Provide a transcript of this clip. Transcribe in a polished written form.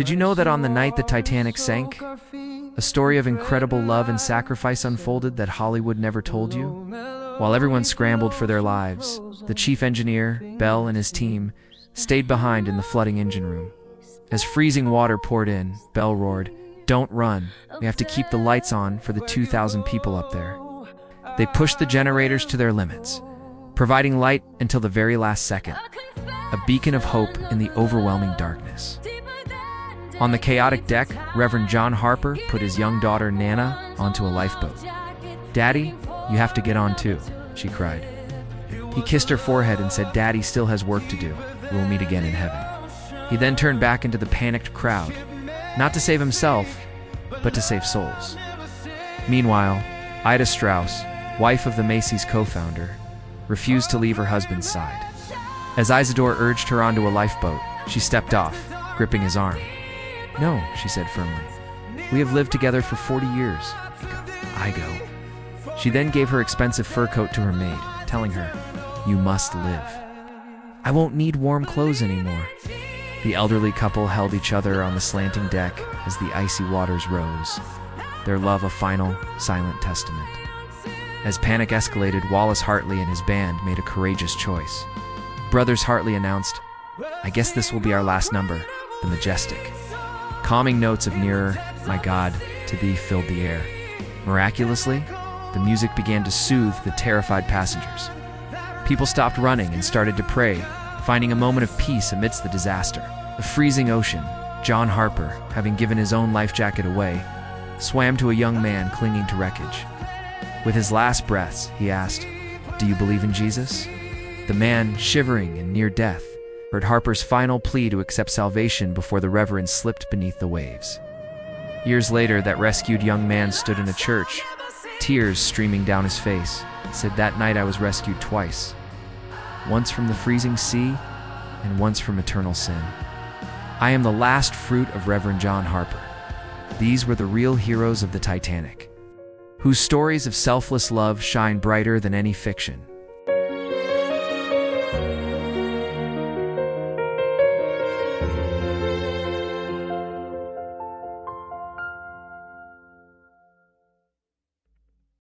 Did you know that on the night the Titanic sank, a story of incredible love and sacrifice unfolded that Hollywood never told you? While everyone scrambled for their lives, the chief engineer, Bell, and his team stayed behind in the flooding engine room. As freezing water poured in, Bell roared, "Don't run. We have to keep the lights on for the 2,000 people up there." They pushed the generators to their limits, providing light until the very last second, a beacon of hope in the overwhelming darkness. On the chaotic deck, Reverend John Harper put his young daughter Nana onto a lifeboat. "Daddy, you have to get on too," she cried. He kissed her forehead and said, "Daddy still has work to do. We'll meet again in heaven." He then turned back into the panicked crowd, not to save himself, but to save souls. Meanwhile, Ida Strauss, wife of the Macy's co-founder, refused to leave her husband's side. As Isidore urged her onto a lifeboat, she stepped off, gripping his arm. "No," she said firmly. "We have lived together for 40 years. I go." She then gave her expensive fur coat to her maid, telling her, "You must live. I won't need warm clothes anymore." The elderly couple held each other on the slanting deck as the icy waters rose, their love a final, silent testament. As panic escalated, Wallace Hartley and his band made a courageous choice. Brothers Hartley announced, "I guess this will be our last number, the Majestic." Calming notes of "Nearer, My God, to Thee" filled the air. Miraculously, the music began to soothe the terrified passengers. People stopped running and started to pray, finding a moment of peace amidst the disaster. The freezing ocean, John Harper, having given his own life jacket away, swam to a young man clinging to wreckage. With his last breaths, he asked, "Do you believe in Jesus?" The man, shivering and near death, heard Harper's final plea to accept salvation before the Reverend slipped beneath the waves. Years later, that rescued young man stood in a church, tears streaming down his face, said, "That night I was rescued twice, once from the freezing sea and once from eternal sin. I am the last fruit of Reverend John Harper." These were the real heroes of the Titanic, whose stories of selfless love shine brighter than any fiction.